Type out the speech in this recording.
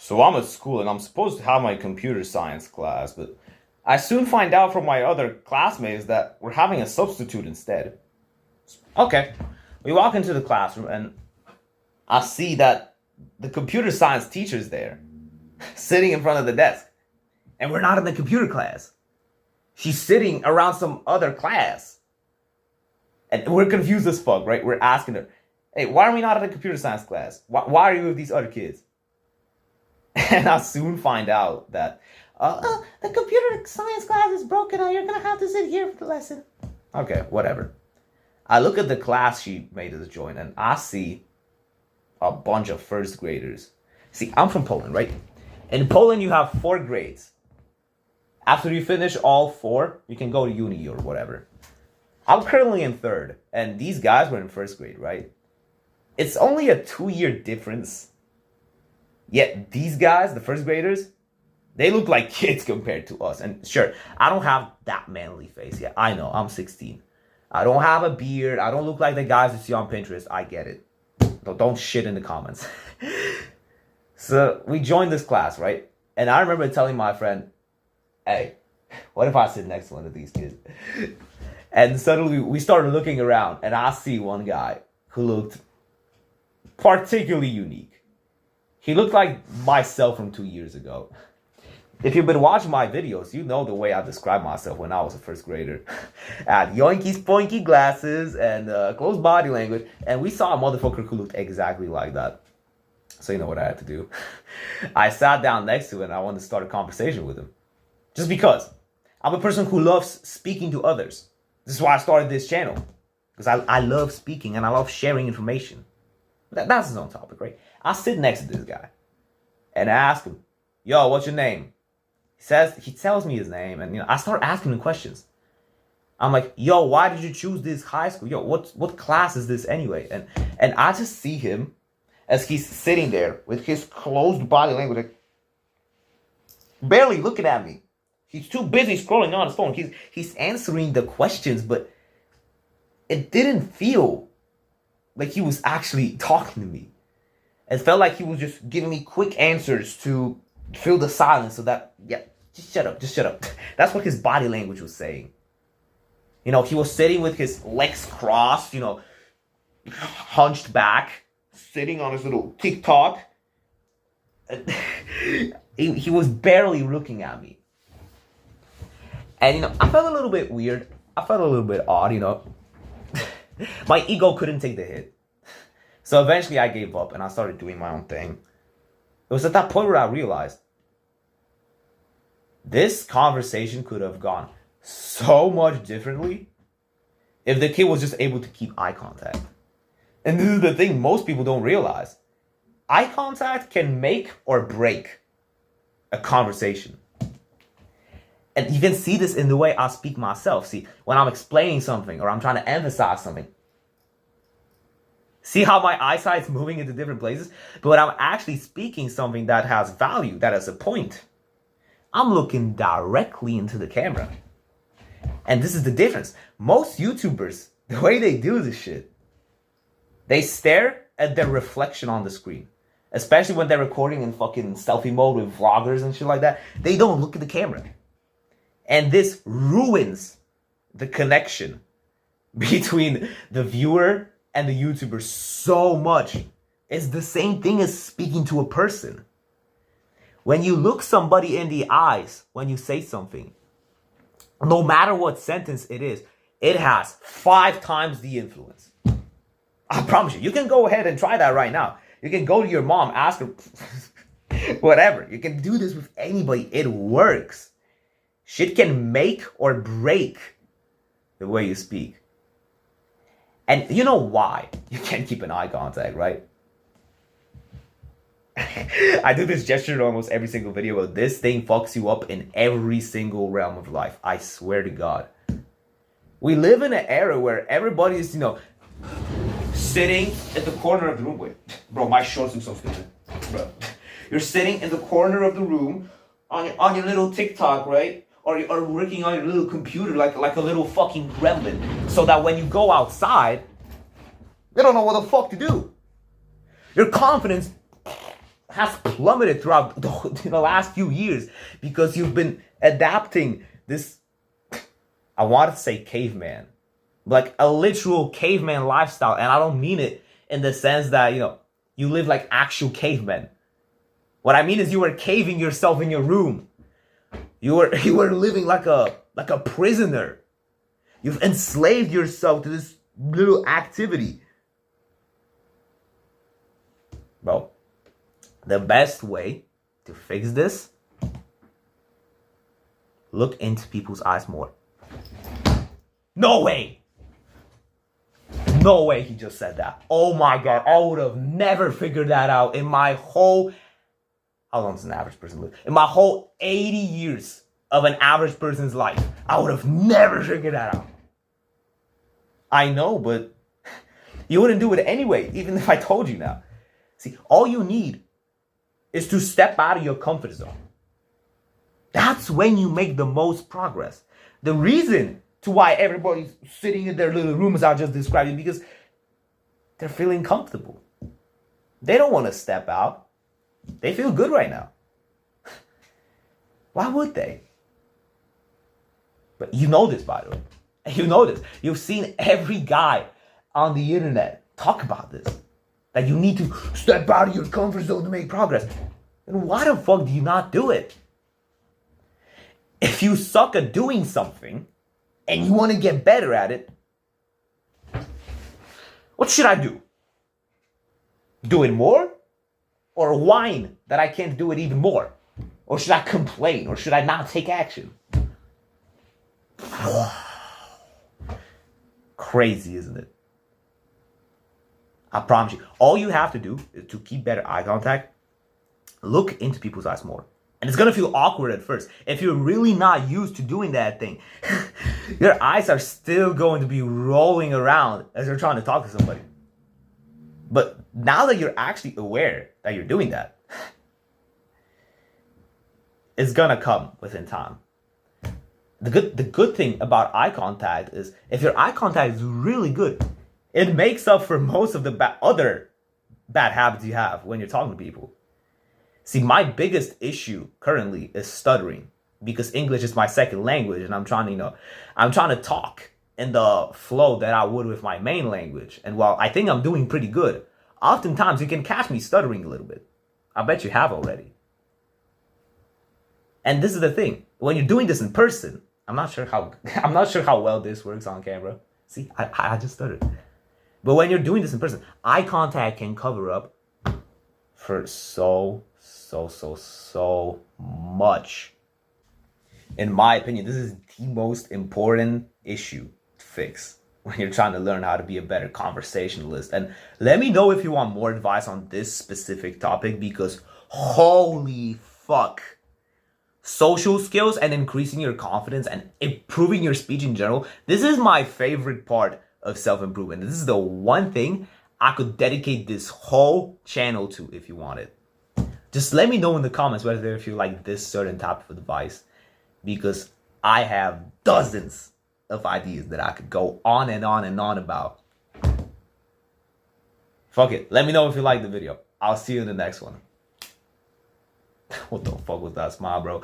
So I'm at school and I'm supposed to have my computer science class, but I soon find out from my other classmates that we're having a substitute instead. Okay, we walk into the classroom and I see that the computer science teacher's there, sitting in front of the desk. And we're not in the computer class. She's sitting around some other class. And we're confused as fuck, right? We're asking her, hey, why are we not in the computer science class? Why are you with these other kids? And I soon find out that the computer science class is broken. You're going to have to sit here for the lesson. Okay, whatever. I look at the class she made us join and I see a bunch of first graders. See, I'm from Poland, right? In Poland, you have 4 grades. After you finish all 4, you can go to uni or whatever. I'm currently in 3rd, and these guys were in 1st grade, right? It's only a 2-year difference. Yet these guys, the 1st graders, they look like kids compared to us. And sure, I don't have that manly face yet. I know, I'm 16. I don't have a beard. I don't look like the guys you see on Pinterest. I get it. Don't shit in the comments. So we joined this class, right? And I remember telling my friend, hey, what if I sit next to one of these kids? And suddenly we started looking around and I see one guy who looked particularly unique. He looked like myself from 2 years ago. If you've been watching my videos, you know the way I described myself when I was a 1st grader. I had yoinky spoinky glasses and close body language. And we saw a motherfucker who looked exactly like that. So you know what I had to do. I sat down next to him and I wanted to start a conversation with him. Just because. I'm a person who loves speaking to others. This is why I started this channel. Because I love speaking and I love sharing information. That's his own topic, right? I sit next to this guy. And I ask him, yo, what's your name? He tells me his name, and I start asking him questions. I'm like, yo, why did you choose this high school? Yo, what class is this anyway? And I just see him as he's sitting there with his closed body language, like, barely looking at me. He's too busy scrolling on his phone. He's answering the questions, but it didn't feel like he was actually talking to me. It felt like he was just giving me quick answers to fill the silence so that, yeah, just shut up. That's what his body language was saying. He was sitting with his legs crossed, hunched back, sitting on his little TikTok. He was barely looking at me. And, I felt a little bit weird. I felt a little bit odd, My ego couldn't take the hit. So eventually I gave up and I started doing my own thing. It was at that point where I realized this conversation could have gone so much differently if the kid was just able to keep eye contact. And this is the thing most people don't realize. Eye contact can make or break a conversation. And you can see this in the way I speak myself. See, when I'm explaining something or I'm trying to emphasize something, see how my eyesight's moving into different places? But when I'm actually speaking something that has value, that has a point, I'm looking directly into the camera. And this is the difference. Most YouTubers, the way they do this shit, they stare at their reflection on the screen. Especially when they're recording in fucking selfie mode with vloggers and shit like that. They don't look at the camera. And this ruins the connection between the viewer and the YouTuber so much. It's the same thing as speaking to a person. When you look somebody in the eyes when you say something, no matter what sentence it is, it has 5 times the influence. I promise you. You can go ahead and try that right now. You can go to your mom, ask her, whatever. You can do this with anybody. It works. Shit can make or break the way you speak. And you know why you can't keep an eye contact, right? I do this gesture in almost every single video, but this thing fucks you up in every single realm of life. I swear to God. We live in an era where everybody is, sitting at the corner of the room. Wait, bro, my shorts look so stupid. Bro, you're sitting in the corner of the room on your little TikTok, right? Or working on your little computer like a little fucking gremlin. So that when you go outside, you don't know what the fuck to do. Your confidence has plummeted throughout the last few years because you've been adapting this, I want to say caveman, like a literal caveman lifestyle. And I don't mean it in the sense that, you live like actual cavemen. What I mean is you were caving yourself in your room. You were living like a prisoner. You've enslaved yourself to this little activity. Bro, the best way to fix this, look into people's eyes more. No way! No way he just said that. Oh my God, I would have never figured that out in my whole, how long does an average person live? In my whole 80 years of an average person's life, I would have never figured that out. I know, but you wouldn't do it anyway, even if I told you now. See, all you need is to step out of your comfort zone. That's when you make the most progress. The reason to why everybody's sitting in their little rooms I just described is because they're feeling comfortable. They don't want to step out. They feel good right now. Why would they? But you know this, by the way. You know this. You've seen every guy on the internet talk about this. That you need to step out of your comfort zone to make progress. Then why the fuck do you not do it? If you suck at doing something and you want to get better at it, what should I do? Do it more? Or whine that I can't do it even more? Or should I complain? Or should I not take action? Crazy, isn't it? I promise you, all you have to do is to keep better eye contact. Look into people's eyes more. And it's going to feel awkward at first. If you're really not used to doing that thing, your eyes are still going to be rolling around as you're trying to talk to somebody. But now that you're actually aware that you're doing that, it's going to come within time. The good thing about eye contact is if your eye contact is really good, it makes up for most of the other bad habits you have when you're talking to people. See, my biggest issue currently is stuttering because English is my second language and I'm trying to talk in the flow that I would with my main language. And while I think I'm doing pretty good, oftentimes you can catch me stuttering a little bit. I bet you have already. And this is the thing. When you're doing this in person, I'm not sure how well this works on camera. See, I just stuttered. But when you're doing this in person, eye contact can cover up for so much. In my opinion, this is the most important issue to fix when you're trying to learn how to be a better conversationalist. And let me know if you want more advice on this specific topic because holy fuck. Social skills and increasing your confidence and improving your speech in general. This is my favorite part of self-improvement. This is the one thing I could dedicate this whole channel to if you want it. Just let me know in the comments whether if you like this certain type of advice because I have dozens of ideas that I could go on and on and on about. Fuck it. Let me know if you like the video. I'll see you in the next one. What the fuck was that smile, bro?